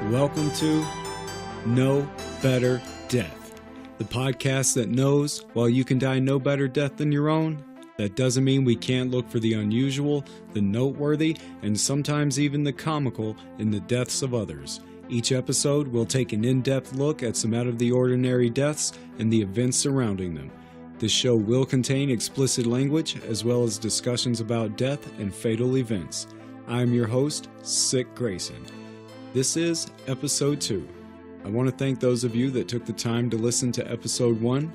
Welcome to No Better Death, the podcast that knows while you can die no better death than your own, that doesn't mean we can't look for the unusual, the noteworthy, and sometimes even the comical in the deaths of others. Each episode will take an in-depth look at some out-of-the-ordinary deaths and the events surrounding them. This show will contain explicit language as well as discussions about death and fatal events. I'm your host, Sick Grayson. This is episode 2. I want to thank those of you that took the time to listen to episode 1.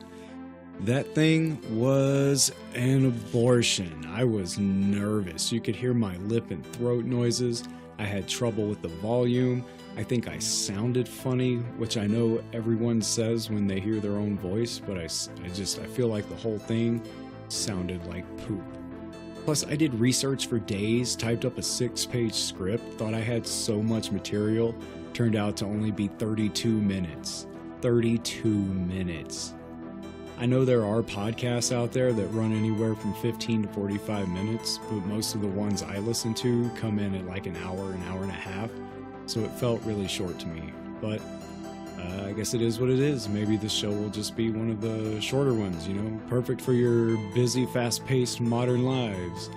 That thing was an abortion. I was nervous. You could hear my lip and throat noises. I had trouble with the volume. I think I sounded funny, which I know everyone says when they hear their own voice, but I feel like the whole thing sounded like poop. Plus, I did research for days, typed up a 6-page script, thought I had so much material, turned out to only be 32 minutes. 32 minutes. I know there are podcasts out there that run anywhere from 15 to 45 minutes, but most of the ones I listen to come in at like an hour and a half, so it felt really short to me. But I guess it is what it is. Maybe this show will just be one of the shorter ones, perfect for your busy, fast-paced modern lives.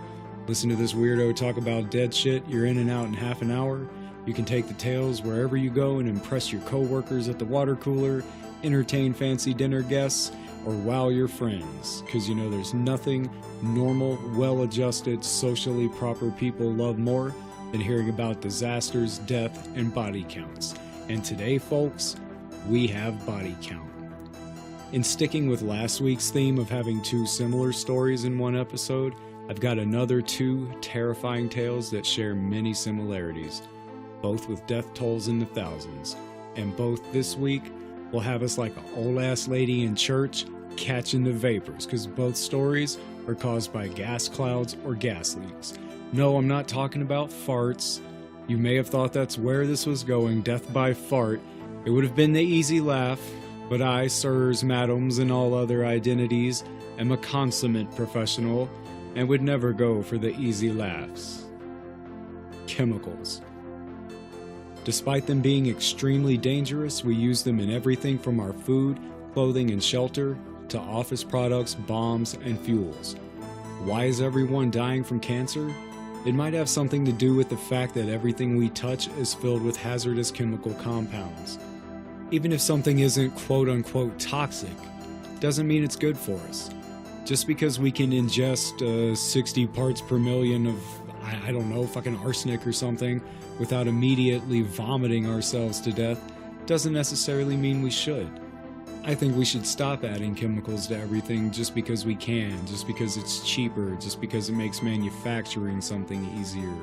Listen to this weirdo talk about dead shit. You're in and out in half an hour. You can take the tales wherever you go and impress your coworkers at the water cooler, entertain fancy dinner guests, or wow your friends. Because there's nothing normal, well-adjusted, socially proper people love more than hearing about disasters, death, and body counts. And today, folks, we have body count. In sticking with last week's theme of having 2 similar stories in one episode, I've got another 2 terrifying tales that share many similarities, both with death tolls in the thousands. And both this week will have us like an old-ass lady in church catching the vapors, because both stories are caused by gas clouds or gas leaks. No, I'm not talking about farts. You may have thought that's where this was going, death by fart. It would have been the easy laugh, but I, sirs, madams, and all other identities, am a consummate professional, and would never go for the easy laughs. Chemicals. Despite them being extremely dangerous, we use them in everything from our food, clothing, and shelter, to office products, bombs, and fuels. Why is everyone dying from cancer? It might have something to do with the fact that everything we touch is filled with hazardous chemical compounds. Even if something isn't quote-unquote toxic, doesn't mean it's good for us. Just because we can ingest 60 parts per million of, I don't know, fucking arsenic or something without immediately vomiting ourselves to death, doesn't necessarily mean we should. I think we should stop adding chemicals to everything just because we can, just because it's cheaper, just because it makes manufacturing something easier.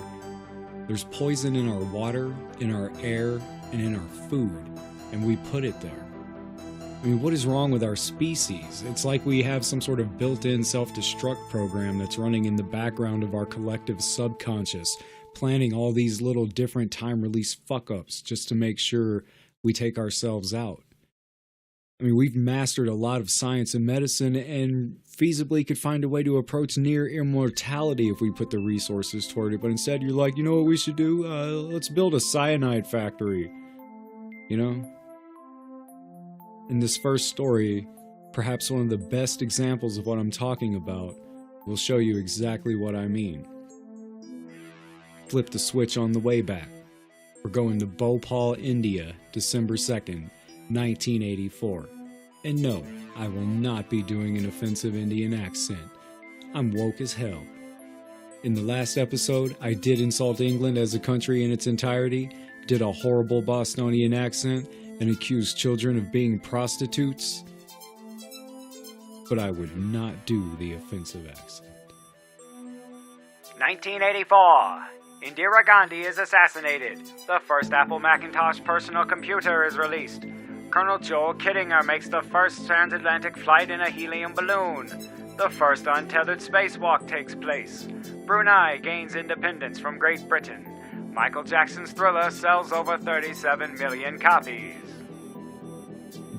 There's poison in our water, in our air, and in our food, and we put it there. I mean, what is wrong with our species? It's like we have some sort of built-in self-destruct program that's running in the background of our collective subconscious, planning all these little different time-release fuck-ups just to make sure we take ourselves out. I mean, we've mastered a lot of science and medicine and feasibly could find a way to approach near immortality if we put the resources toward it. But instead, you're like, you know what we should do? Let's build a cyanide factory. In this first story, perhaps one of the best examples of what I'm talking about will show you exactly what I mean. Flip the switch on the way back. We're going to Bhopal, India, December 2nd. 1984. And no, I will not be doing an offensive Indian accent. I'm woke as hell. In the last episode, I did insult England as a country in its entirety, did a horrible Bostonian accent, and accused children of being prostitutes. But I would not do the offensive accent. 1984. Indira Gandhi is assassinated. The first Apple Macintosh personal computer is released. Colonel Joel Kittinger makes the first transatlantic flight in a helium balloon. The first untethered spacewalk takes place. Brunei gains independence from Great Britain. Michael Jackson's Thriller sells over 37 million copies.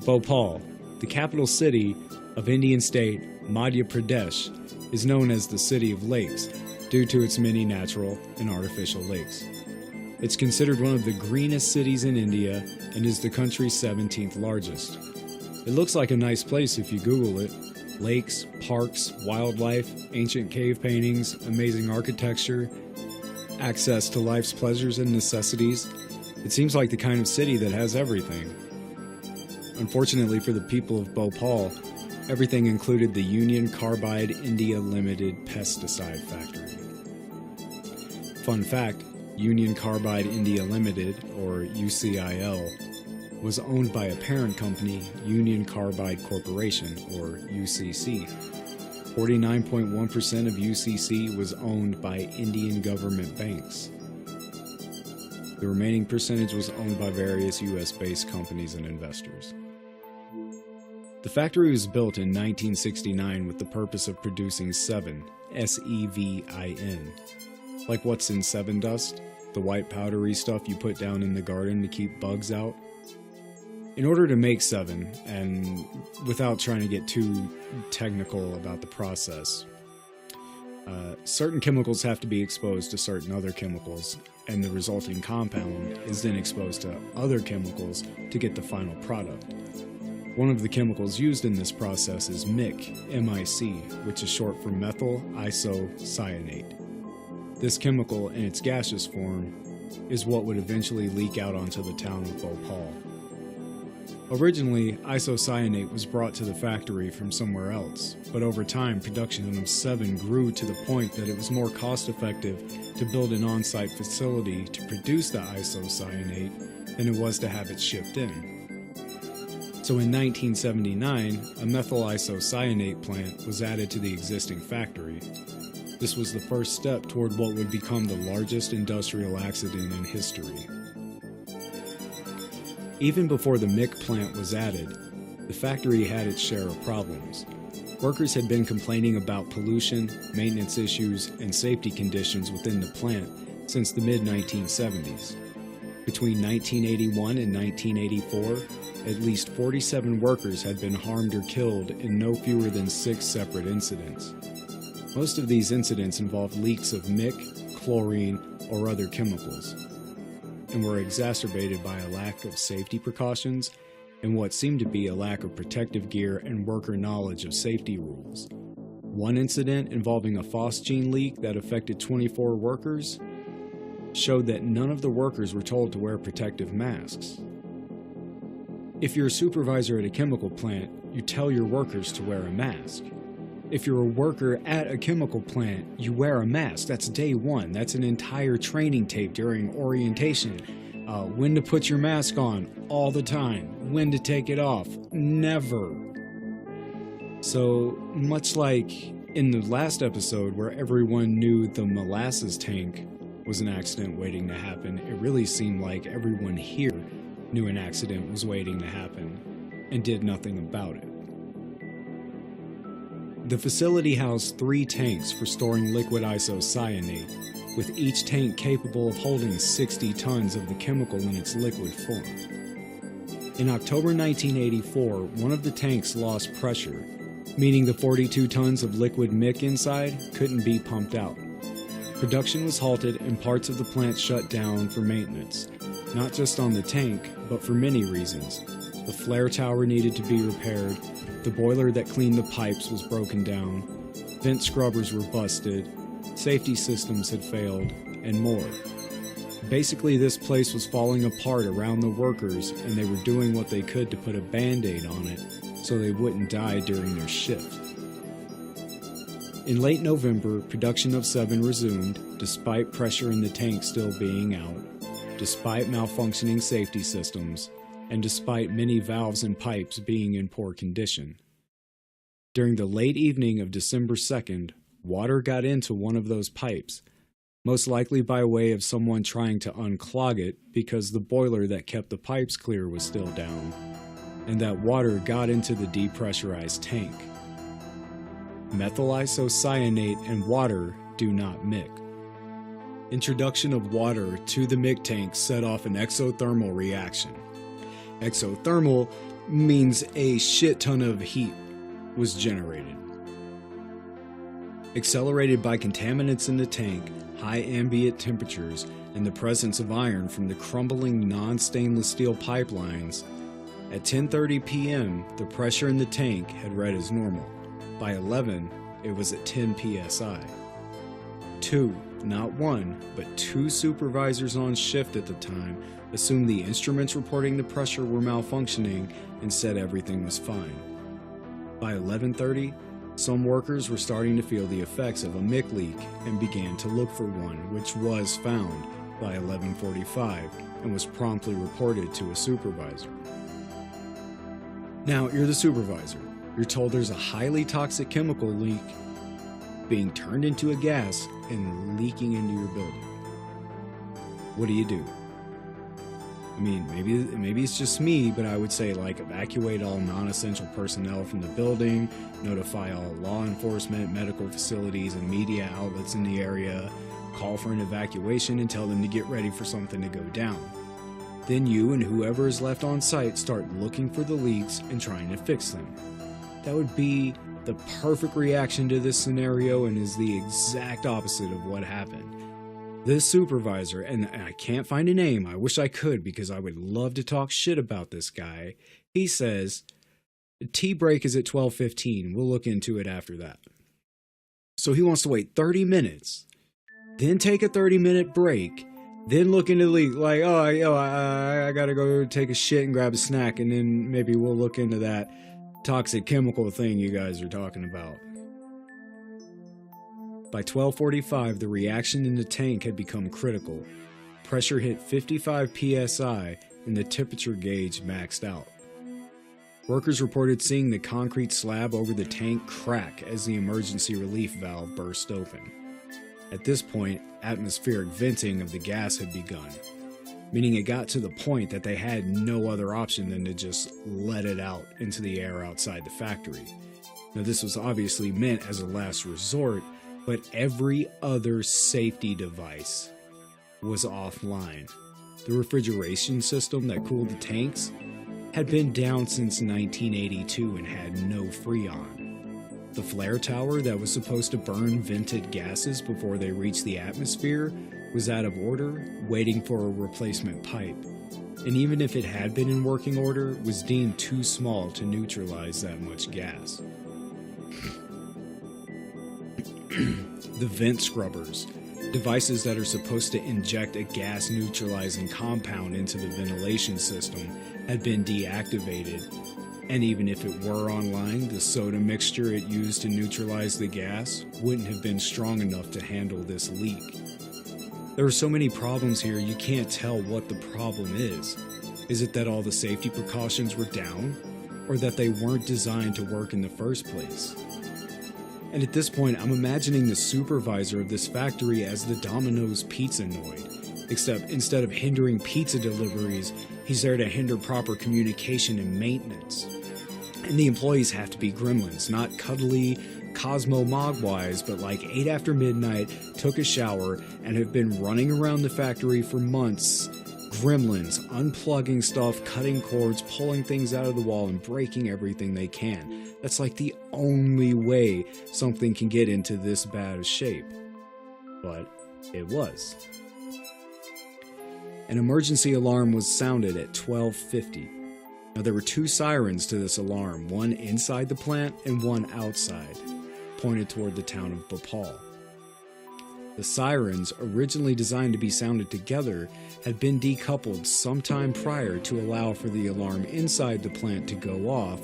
Bhopal, the capital city of Indian state Madhya Pradesh, is known as the City of Lakes due to its many natural and artificial lakes. It's considered one of the greenest cities in India and is the country's 17th largest. It looks like a nice place if you Google it. Lakes, parks, wildlife, ancient cave paintings, amazing architecture, access to life's pleasures and necessities. It seems like the kind of city that has everything. Unfortunately for the people of Bhopal, everything included the Union Carbide India Limited pesticide factory. Fun fact, Union Carbide India Limited, or UCIL, was owned by a parent company, Union Carbide Corporation, or UCC. 49.1% of UCC was owned by Indian government banks. The remaining percentage was owned by various US-based companies and investors. The factory was built in 1969 with the purpose of producing Sevin, S-E-V-I-N. Like what's in Sevin dust, the white powdery stuff you put down in the garden to keep bugs out. In order to make Sevin, and without trying to get too technical about the process, certain chemicals have to be exposed to certain other chemicals, and the resulting compound is then exposed to other chemicals to get the final product. One of the chemicals used in this process is MIC, M-I-C, which is short for methyl isocyanate. This chemical, in its gaseous form, is what would eventually leak out onto the town of Bhopal. Originally, isocyanate was brought to the factory from somewhere else, but over time production of Sevin grew to the point that it was more cost-effective to build an on-site facility to produce the isocyanate than it was to have it shipped in. So in 1979, a methyl isocyanate plant was added to the existing factory. This was the first step toward what would become the largest industrial accident in history. Even before the MIC plant was added, the factory had its share of problems. Workers had been complaining about pollution, maintenance issues, and safety conditions within the plant since the mid-1970s. Between 1981 and 1984, at least 47 workers had been harmed or killed in no fewer than 6 separate incidents. Most of these incidents involved leaks of MIC, chlorine, or other chemicals, and were exacerbated by a lack of safety precautions and what seemed to be a lack of protective gear and worker knowledge of safety rules. One incident involving a phosgene leak that affected 24 workers showed that none of the workers were told to wear protective masks. If you're a supervisor at a chemical plant, you tell your workers to wear a mask. If you're a worker at a chemical plant, you wear a mask. That's day one. That's an entire training tape during orientation. When to put your mask on, all the time. When to take it off, never. So, much like in the last episode where everyone knew the molasses tank was an accident waiting to happen, it really seemed like everyone here knew an accident was waiting to happen and did nothing about it. The facility housed 3 tanks for storing liquid isocyanate, with each tank capable of holding 60 tons of the chemical in its liquid form. In October 1984, one of the tanks lost pressure, meaning the 42 tons of liquid MIC inside couldn't be pumped out. Production was halted and parts of the plant shut down for maintenance, not just on the tank, but for many reasons. The flare tower needed to be repaired, the boiler that cleaned the pipes was broken down, vent scrubbers were busted, safety systems had failed, and more. Basically, this place was falling apart around the workers, and they were doing what they could to put a band-aid on it so they wouldn't die during their shift. In late November, production of Sevin resumed, despite pressure in the tank still being out, despite malfunctioning safety systems, and despite many valves and pipes being in poor condition. During the late evening of December 2nd, water got into one of those pipes, most likely by way of someone trying to unclog it because the boiler that kept the pipes clear was still down, and that water got into the depressurized tank. Methyl isocyanate and water do not mix. Introduction of water to the MIC tank set off an exothermal reaction. Exothermal means a shit ton of heat was generated. Accelerated by contaminants in the tank, high ambient temperatures, and the presence of iron from the crumbling non-stainless steel pipelines. At 10:30 p.m., the pressure in the tank had read as normal. By 11, it was at 10 psi. Not one, but two supervisors on shift at the time assumed the instruments reporting the pressure were malfunctioning and said everything was fine. By 11:30, some workers were starting to feel the effects of a MIC leak and began to look for one, which was found by 11:45 and was promptly reported to a supervisor. Now, you're the supervisor. You're told there's a highly toxic chemical leak being turned into a gas and leaking into your building. What do? I mean, maybe it's just me, but I would say evacuate all non-essential personnel from the building, notify all law enforcement, medical facilities, and media outlets in the area, call for an evacuation and tell them to get ready for something to go down. Then you and whoever is left on site start looking for the leaks and trying to fix them. That would be the perfect reaction to this scenario and is the exact opposite of what happened. This supervisor, and I can't find a name, I wish I could because I would love to talk shit about this guy, he says, tea break is at 12:15, we'll look into it after that. So he wants to wait 30 minutes, then take a 30-minute break, then look into the leak, I gotta go take a shit and grab a snack, and then maybe we'll look into that toxic chemical thing you guys are talking about. By 12:45, the reaction in the tank had become critical. Pressure hit 55 psi and the temperature gauge maxed out. Workers reported seeing the concrete slab over the tank crack as the emergency relief valve burst open. At this point, atmospheric venting of the gas had begun, meaning it got to the point that they had no other option than to just let it out into the air outside the factory. Now, this was obviously meant as a last resort, but every other safety device was offline. The refrigeration system that cooled the tanks had been down since 1982 and had no freon. The flare tower that was supposed to burn vented gases before they reached the atmosphere was out of order, waiting for a replacement pipe. And even if it had been in working order, was deemed too small to neutralize that much gas. The vent scrubbers, devices that are supposed to inject a gas neutralizing compound into the ventilation system, had been deactivated, and even if it were online, the soda mixture it used to neutralize the gas wouldn't have been strong enough to handle this leak. There are so many problems here, you can't tell what the problem is. Is it that all the safety precautions were down, or that they weren't designed to work in the first place? And at this point, I'm imagining the supervisor of this factory as the Domino's Pizzanoid, except instead of hindering pizza deliveries, he's there to hinder proper communication and maintenance. And the employees have to be gremlins, not cuddly Cosmo Mogwais, but 8 after midnight, took a shower, and have been running around the factory for months. Gremlins, unplugging stuff, cutting cords, pulling things out of the wall, and breaking everything they can. That's the only way something can get into this bad of shape. But it was. An emergency alarm was sounded at 12:50. Now there were 2 sirens to this alarm, one inside the plant and one outside, pointed toward the town of Bhopal. The sirens, originally designed to be sounded together, had been decoupled sometime prior to allow for the alarm inside the plant to go off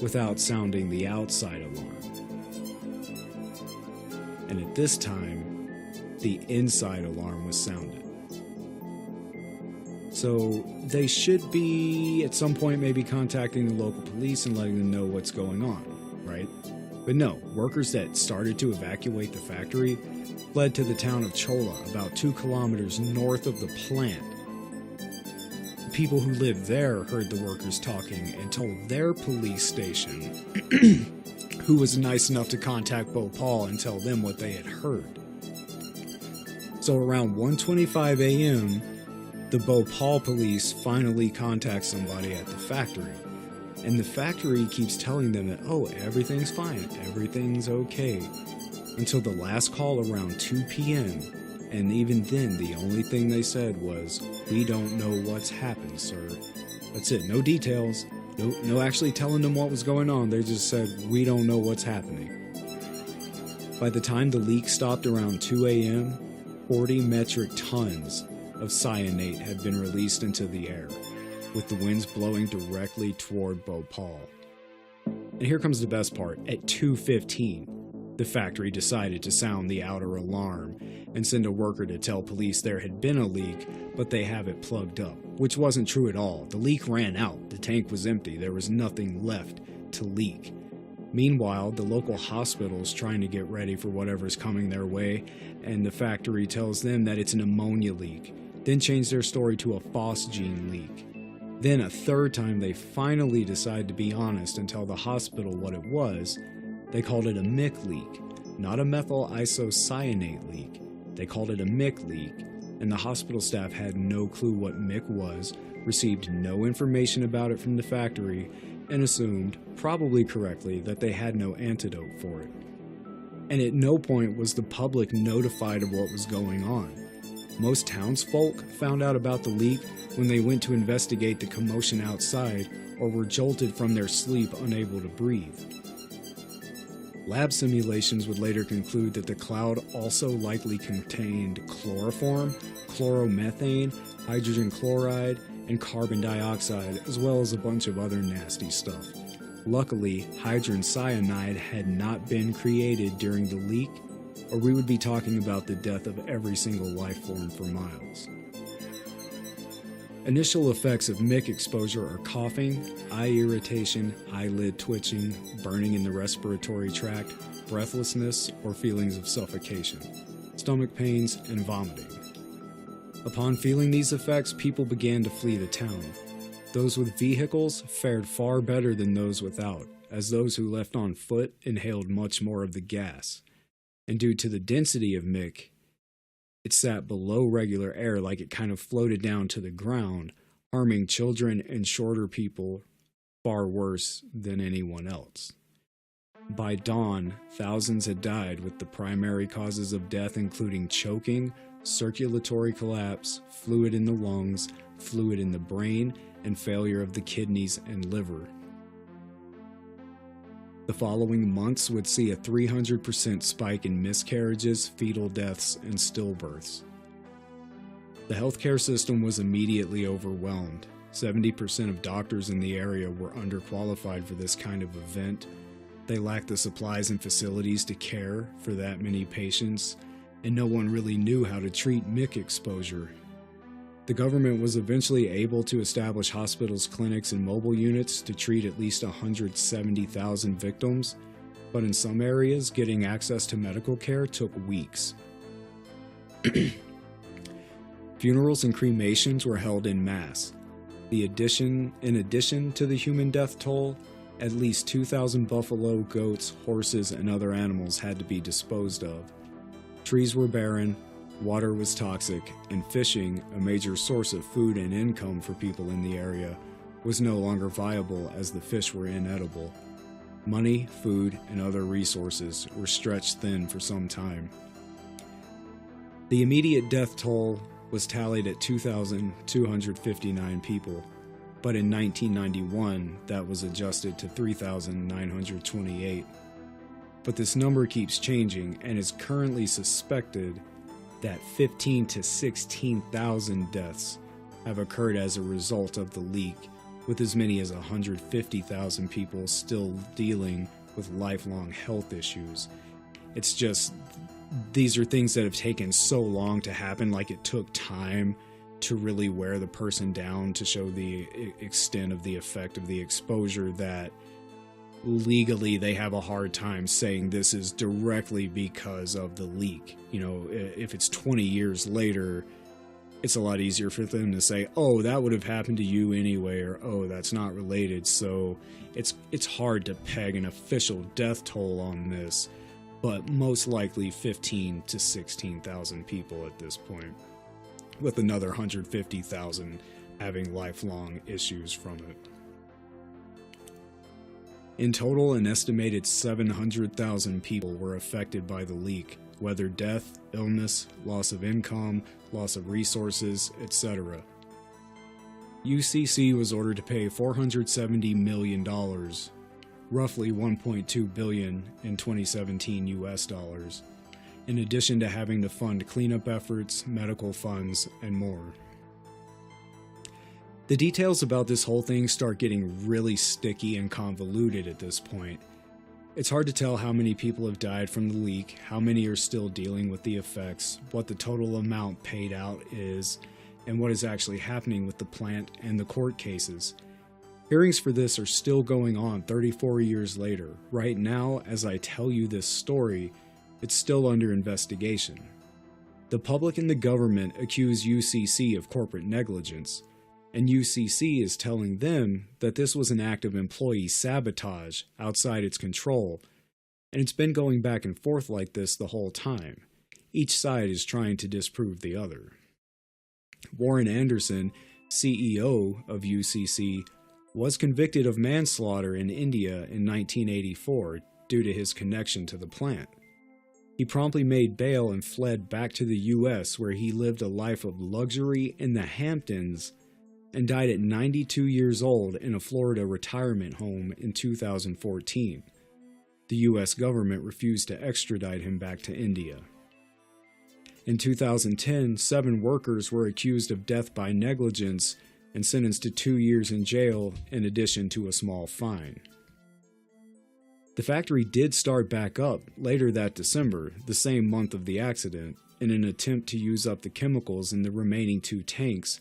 without sounding the outside alarm. And at this time, the inside alarm was sounded. So they should be, at some point, maybe contacting the local police and letting them know what's going on, right? But no, workers that started to evacuate the factory led to the town of Chola, about 2 kilometers north of the plant. The people who lived there heard the workers talking and told their police station, who was nice enough to contact Bhopal and tell them what they had heard. So around 1:25 a.m., the Bhopal police finally contact somebody at the factory. And the factory keeps telling them that, oh, everything's fine, everything's okay. Until the last call around 2 p.m., And even then, the only thing they said was, "We don't know what's happened, sir." That's it. No details. No actually telling them what was going on. They just said, "We don't know what's happening." By the time the leak stopped around 2 a.m., 40 metric tons of cyanate had been released into the air, with the winds blowing directly toward Bhopal. And here comes the best part. At 2:15, the factory decided to sound the outer alarm and send a worker to tell police there had been a leak, but they have it plugged up, which wasn't true at all. The leak ran out. The tank was empty. There was nothing left to leak. Meanwhile, the local hospital is trying to get ready for whatever's coming their way, and the factory tells them that it's an ammonia leak, then change their story to a phosgene leak. Then a third time they finally decide to be honest and tell the hospital what it was. They called it a MIC leak, not a methyl isocyanate leak. They called it a MIC leak, and the hospital staff had no clue what MIC was, received no information about it from the factory, and assumed, probably correctly, that they had no antidote for it. And at no point was the public notified of what was going on. Most townsfolk found out about the leak when they went to investigate the commotion outside or were jolted from their sleep unable to breathe. Lab simulations would later conclude that the cloud also likely contained chloroform, chloromethane, hydrogen chloride, and carbon dioxide, as well as a bunch of other nasty stuff. Luckily, hydrogen cyanide had not been created during the leak, or we would be talking about the death of every single life form for miles. Initial effects of MIC exposure are coughing, eye irritation, eyelid twitching, burning in the respiratory tract, breathlessness, or feelings of suffocation, stomach pains, and vomiting. Upon feeling these effects, people began to flee the town. Those with vehicles fared far better than those without, as those who left on foot inhaled much more of the gas. And due to the density of MIC, it sat below regular air like it kind of floated down to the ground, harming children and shorter people far worse than anyone else. By dawn, thousands had died, with the primary causes of death including choking, circulatory collapse, fluid in the lungs, fluid in the brain, and failure of the kidneys and liver. The following months would see a 300% spike in miscarriages, fetal deaths, and stillbirths. The healthcare system was immediately overwhelmed. 70% of doctors in the area were underqualified for this kind of event. They lacked the supplies and facilities to care for that many patients, and no one really knew how to treat MIC exposure. The government was eventually able to establish hospitals, clinics, and mobile units to treat at least 170,000 victims, but in some areas, getting access to medical care took weeks. Funerals and cremations were held en masse. In addition to the human death toll, at least 2,000 buffalo, goats, horses, and other animals had to be disposed of. Trees were barren, water was toxic, and fishing, a major source of food and income for people in the area, was no longer viable as the fish were inedible. Money, food, and other resources were stretched thin for some time. The immediate death toll was tallied at 2,259 people, but in 1991 that was adjusted to 3,928. But this number keeps changing and is currently suspected that 15,000 to 16,000 deaths have occurred as a result of the leak, with as many as 150,000 people still dealing with lifelong health issues. It's just, these are things that have taken so long to happen, like it took time to really wear the person down to show the extent of the effect of the exposure, that legally they have a hard time saying this is directly because of the leak. You know, if it's 20 years later, it's a lot easier for them to say, oh, that would have happened to you anyway, or oh, that's not related. So it's hard to peg an official death toll on this, but most likely 15,000 to 16,000 people at this point, with another 150,000 having lifelong issues from it. In total, an estimated 700,000 people were affected by the leak, whether death, illness, loss of income, loss of resources, etc. UCC was ordered to pay $470 million, roughly $1.2 billion in 2017 US dollars, in addition to having to fund cleanup efforts, medical funds, and more. The details about this whole thing start getting really sticky and convoluted at this point. It's hard to tell how many people have died from the leak, how many are still dealing with the effects, what the total amount paid out is, and what is actually happening with the plant and the court cases. Hearings for this are still going on 34 years later. Right now, as I tell you this story, it's still under investigation. The public and the government accuse UCC of corporate negligence, and UCC is telling them that this was an act of employee sabotage outside its control, and it's been going back and forth like this the whole time. Each side is trying to disprove the other. Warren Anderson, CEO of UCC, was convicted of manslaughter in India in 1984 due to his connection to the plant. He promptly made bail and fled back to the US, where he lived a life of luxury in the Hamptons and died at 92 years old in a Florida retirement home in 2014. The US government refused to extradite him back to India. In 2010, 7 workers were accused of death by negligence and sentenced to 2 years in jail in addition to a small fine. The factory did start back up later that December, the same month of the accident, in an attempt to use up the chemicals in the remaining 2 tanks,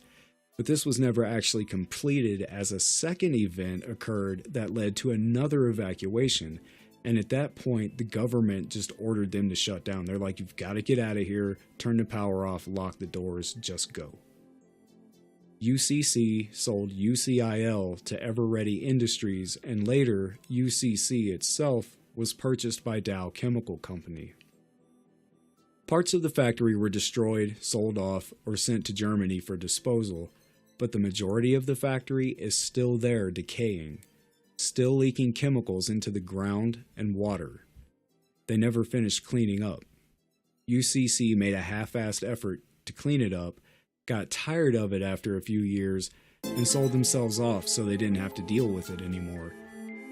but this was never actually completed as a second event occurred that led to another evacuation, and at that point the government just ordered them to shut down. They're like, you've got to get out of here, turn the power off, lock the doors, just go. UCC sold UCIL to Ever-Ready Industries, and later UCC itself was purchased by Dow Chemical Company. Parts of the factory were destroyed, sold off, or sent to Germany for disposal, but the majority of the factory is still there decaying, still leaking chemicals into the ground and water. They never finished cleaning up. UCC made a half-assed effort to clean it up, got tired of it after a few years, and sold themselves off so they didn't have to deal with it anymore,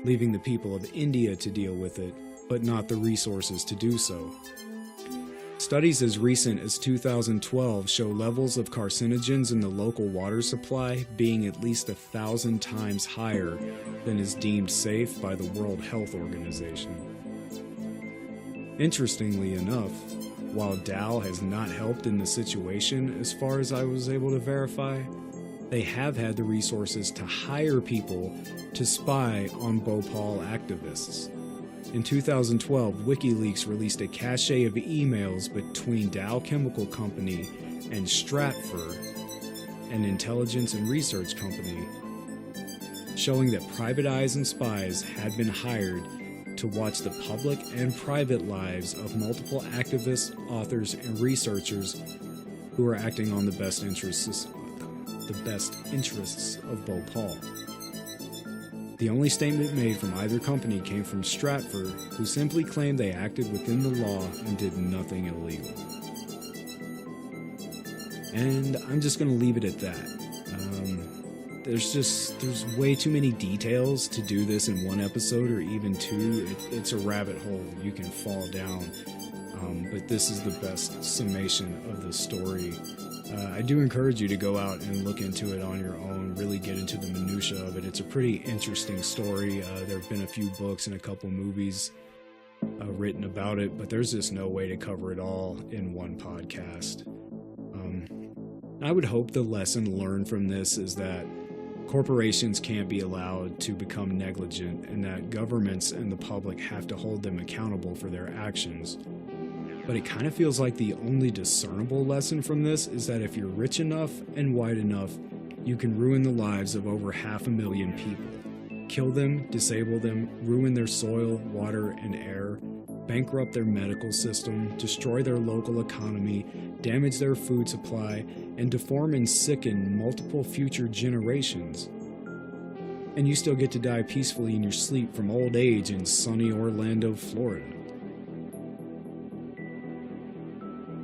leaving the people of India to deal with it, but not the resources to do so. Studies as recent as 2012 show levels of carcinogens in the local water supply being at least 1,000 times higher than is deemed safe by the World Health Organization. Interestingly enough, while Dow has not helped in the situation as far as I was able to verify, they have had the resources to hire people to spy on Bhopal activists. In 2012, WikiLeaks released a cache of emails between Dow Chemical Company and Stratfor, an intelligence and research company, showing that private eyes and spies had been hired to watch the public and private lives of multiple activists, authors, and researchers who are acting on the best interests of Bhopal. The only statement made from either company came from Stratfor, who simply claimed they acted within the law and did nothing illegal. And I'm just going to leave it at that. There's way too many details to do this in one episode or even 2. It's a rabbit hole you can fall down. But this is the best summation of the story. I do encourage you to go out and look into it on your own, really get into the minutia of it. It's a pretty interesting story. There have been a few books and a couple movies written about it, but there's just no way to cover it all in one podcast. I would hope the lesson learned from this is that corporations can't be allowed to become negligent, and that governments and the public have to hold them accountable for their actions. But it kind of feels like the only discernible lesson from this is that if you're rich enough and wide enough, you can ruin the lives of over 500,000 people. Kill them, disable them, ruin their soil, water, and air, bankrupt their medical system, destroy their local economy, damage their food supply, and deform and sicken multiple future generations. And you still get to die peacefully in your sleep from old age in sunny Orlando, Florida.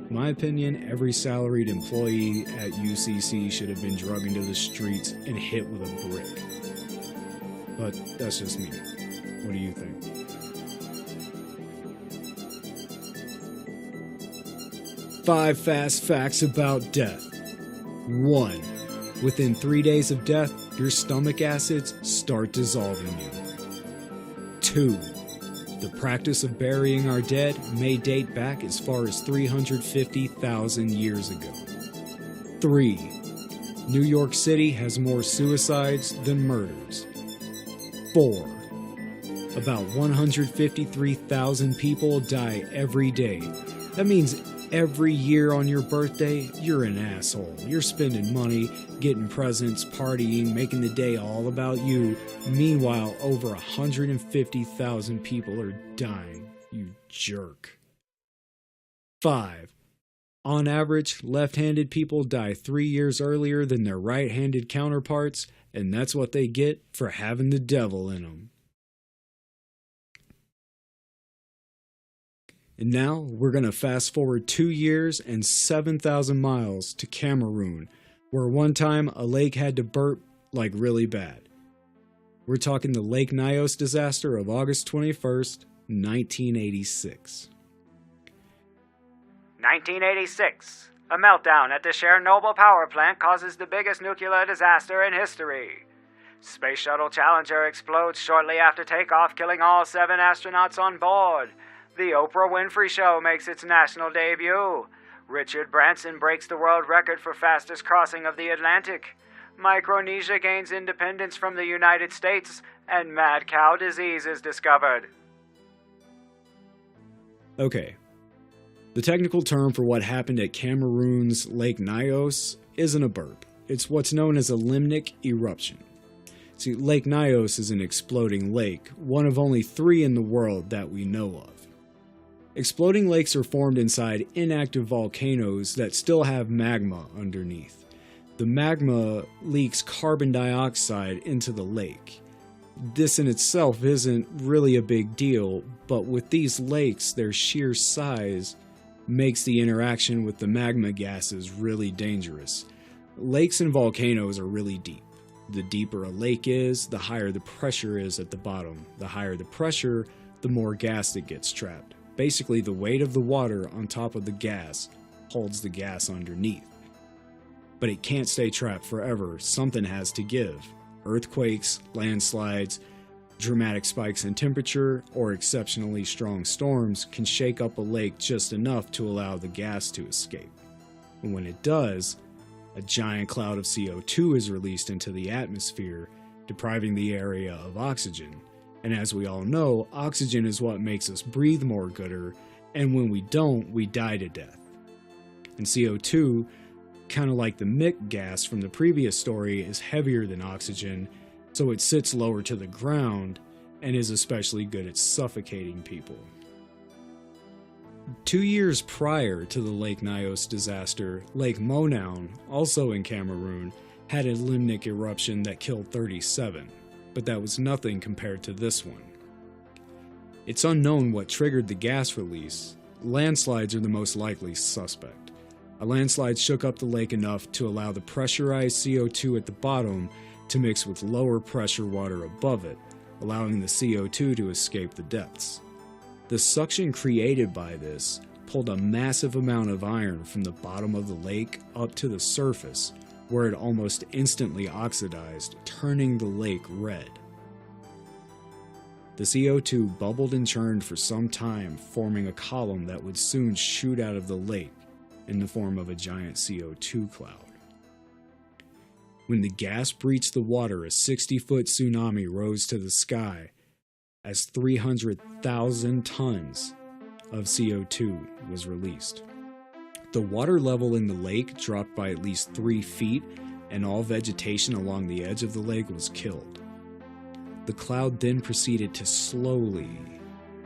In my opinion, every salaried employee at UCC should have been dragged into the streets and hit with a brick. But that's just me. What do you think? Five fast facts about death. 1. Within 3 days of death, your stomach acids start dissolving you. 2. The practice of burying our dead may date back as far as 350,000 years ago. 3. New York City has more suicides than murders. 4. About 153,000 people die every day. That means every year on your birthday, you're an asshole. You're spending money, getting presents, partying, making the day all about you. Meanwhile, over 150,000 people are dying. You jerk. 5. On average, left-handed people die 3 years earlier than their right-handed counterparts, and that's what they get for having the devil in them. And now, we're going to fast forward 2 years and 7,000 miles to Cameroon, where one time a lake had to burp like really bad. We're talking the Lake Nyos disaster of August 21st, 1986. 1986. A meltdown at the Chernobyl power plant causes the biggest nuclear disaster in history. Space Shuttle Challenger explodes shortly after takeoff, killing all 7 astronauts on board. The Oprah Winfrey Show makes its national debut. Richard Branson breaks the world record for fastest crossing of the Atlantic. Micronesia gains independence from the United States, and mad cow disease is discovered. Okay. The technical term for what happened at Cameroon's Lake Nyos isn't a burp. It's what's known as a limnic eruption. See, Lake Nyos is an exploding lake, one of only 3 in the world that we know of. Exploding lakes are formed inside inactive volcanoes that still have magma underneath. The magma leaks carbon dioxide into the lake. This in itself isn't really a big deal, but with these lakes, their sheer size makes the interaction with the magma gases really dangerous. Lakes and volcanoes are really deep. The deeper a lake is, the higher the pressure is at the bottom. The higher the pressure, the more gas that gets trapped. Basically, the weight of the water on top of the gas holds the gas underneath. But it can't stay trapped forever. Something has to give. Earthquakes, landslides, dramatic spikes in temperature, or exceptionally strong storms can shake up a lake just enough to allow the gas to escape. And when it does, a giant cloud of CO2 is released into the atmosphere, depriving the area of oxygen. And as we all know, oxygen is what makes us breathe more gooder, and when we don't, we die to death. And CO2, kind of like the Mick gas from the previous story, is heavier than oxygen, so it sits lower to the ground and is especially good at suffocating people. 2 years prior to the Lake Nyos disaster, Lake Monoun, also in Cameroon, had a limnic eruption that killed 37. But that was nothing compared to this one. It's unknown what triggered the gas release. Landslides are the most likely suspect. A landslide shook up the lake enough to allow the pressurized CO2 at the bottom to mix with lower pressure water above it, allowing the CO2 to escape the depths. The suction created by this pulled a massive amount of iron from the bottom of the lake up to the surface, where it almost instantly oxidized, turning the lake red. The CO2 bubbled and churned for some time, forming a column that would soon shoot out of the lake in the form of a giant CO2 cloud. When the gas breached the water, a 60-foot tsunami rose to the sky as 300,000 tons of CO2 was released. The water level in the lake dropped by at least 3 feet, and all vegetation along the edge of the lake was killed. The cloud then proceeded to slowly,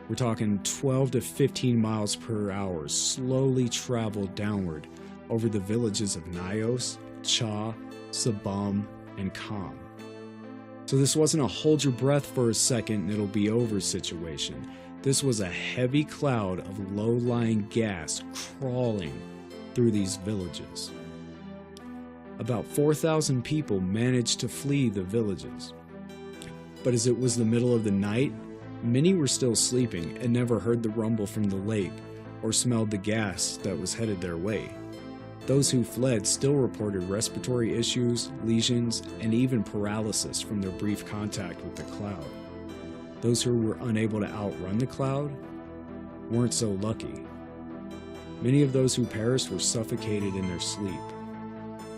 we're talking 12 to 15 miles per hour, slowly travel downward over the villages of Nyos, Cha, Sabam, and Kam. So this wasn't a hold your breath for a second and it'll be over situation. This was a heavy cloud of low-lying gas crawling through these villages. About 4,000 people managed to flee the villages. But as it was the middle of the night, many were still sleeping and never heard the rumble from the lake or smelled the gas that was headed their way. Those who fled still reported respiratory issues, lesions, and even paralysis from their brief contact with the cloud. Those who were unable to outrun the cloud weren't so lucky. Many of those who perished were suffocated in their sleep.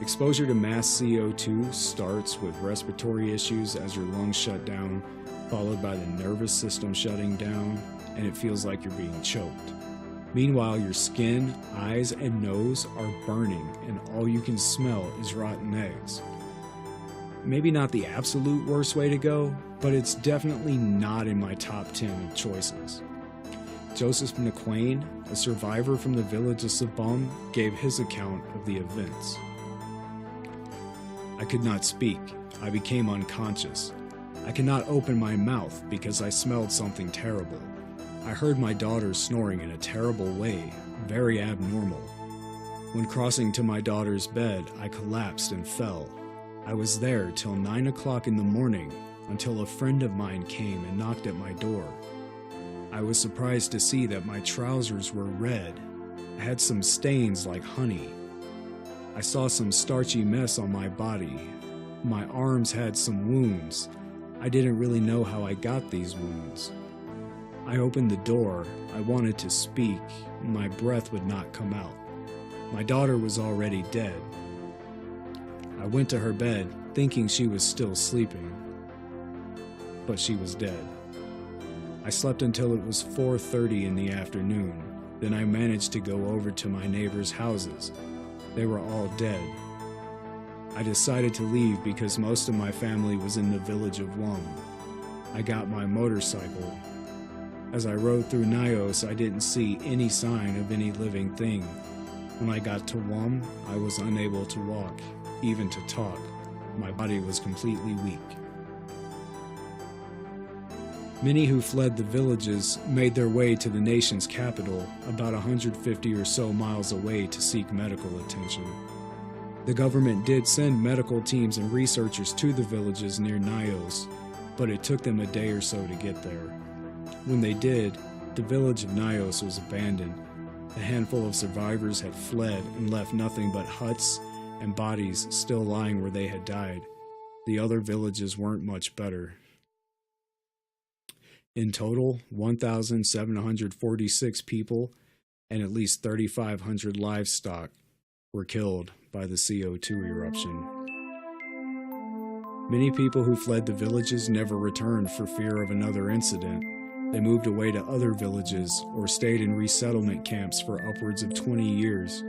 Exposure to mass CO2 starts with respiratory issues as your lungs shut down, followed by the nervous system shutting down, and it feels like you're being choked. Meanwhile, your skin, eyes, and nose are burning, and all you can smell is rotten eggs. Maybe not the absolute worst way to go, but it's definitely not in my top 10 of choices. Joseph McQuain, a survivor from the village of Sabum, gave his account of the events. I could not speak. I became unconscious. I could not open my mouth because I smelled something terrible. I heard my daughter snoring in a terrible way, very abnormal. When crossing to my daughter's bed, I collapsed and fell. I was there till 9 o'clock in the morning, until a friend of mine came and knocked at my door. I was surprised to see that my trousers were red. I had some stains like honey. I saw some starchy mess on my body. My arms had some wounds. I didn't really know how I got these wounds. I opened the door. I wanted to speak. My breath would not come out. My daughter was already dead. I went to her bed, thinking she was still sleeping. But she was dead. I slept until it was 4:30 in the afternoon. Then I managed to go over to my neighbors' houses. They were all dead. I decided to leave because most of my family was in the village of Wum. I got my motorcycle. As I rode through Nyos, I didn't see any sign of any living thing. When I got to Wum, I was unable to walk, even to talk. My body was completely weak. Many who fled the villages made their way to the nation's capital, about 150 or so miles away, to seek medical attention. The government did send medical teams and researchers to the villages near Nyos, but it took them a day or so to get there. When they did, the village of Nyos was abandoned. A handful of survivors had fled and left nothing but huts and bodies still lying where they had died. The other villages weren't much better. In total, 1,746 people and at least 3,500 livestock were killed by the CO2 eruption. Many people who fled the villages never returned for fear of another incident. They moved away to other villages or stayed in resettlement camps for upwards of 20 years.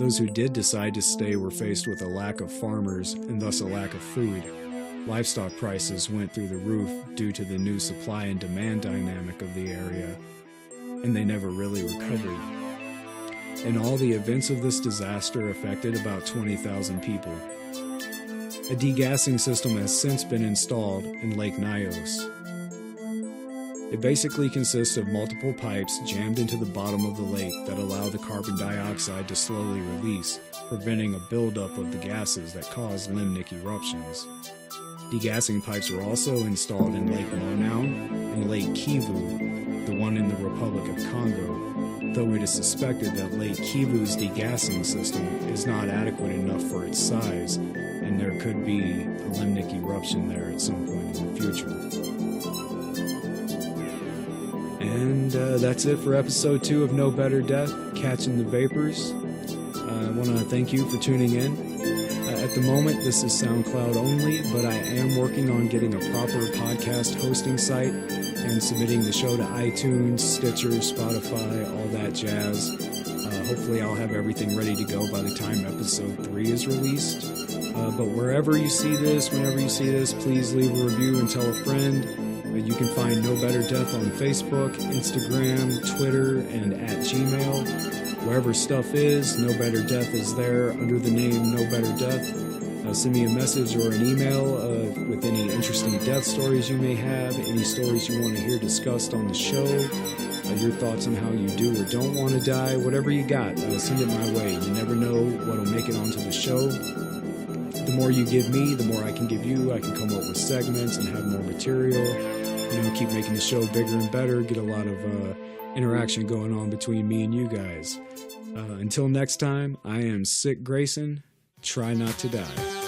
Those who did decide to stay were faced with a lack of farmers and thus a lack of food. Livestock prices went through the roof due to the new supply and demand dynamic of the area, and they never really recovered. In all, the events of this disaster affected about 20,000 people. A degassing system has since been installed in Lake Nyos. It basically consists of multiple pipes jammed into the bottom of the lake that allow the carbon dioxide to slowly release, preventing a buildup of the gases that cause limnic eruptions. Degassing pipes were also installed in Lake Monoun and Lake Kivu, the one in the Republic of Congo, though it is suspected that Lake Kivu's degassing system is not adequate enough for its size, and there could be a limnic eruption there at some point in the future. And that's it for episode 2 of No Better Death, Catching the Vapors. I want to thank you for tuning in. At the moment, this is SoundCloud only, but I am working on getting a proper podcast hosting site and submitting the show to iTunes, Stitcher, Spotify, all that jazz. Hopefully I'll have everything ready to go by the time episode 3 is released. But wherever you see this, whenever you see this, please leave a review and tell a friend. You can find No Better Death on Facebook, Instagram, Twitter, and at Gmail. Wherever stuff is, No Better Death is there under the name No Better Death. Send me a message or an email with any interesting death stories you may have, any stories you want to hear discussed on the show. your thoughts on how you do or don't want to die. Whatever you got, send it my way. You never know what'll make it onto the show. The more you give me, the more I can give you. I can come up with segments and have more material. Keep making the show bigger and better. Get a lot of interaction going on between me and you guys. Until next time, I am Sick Grayson. Try not to die.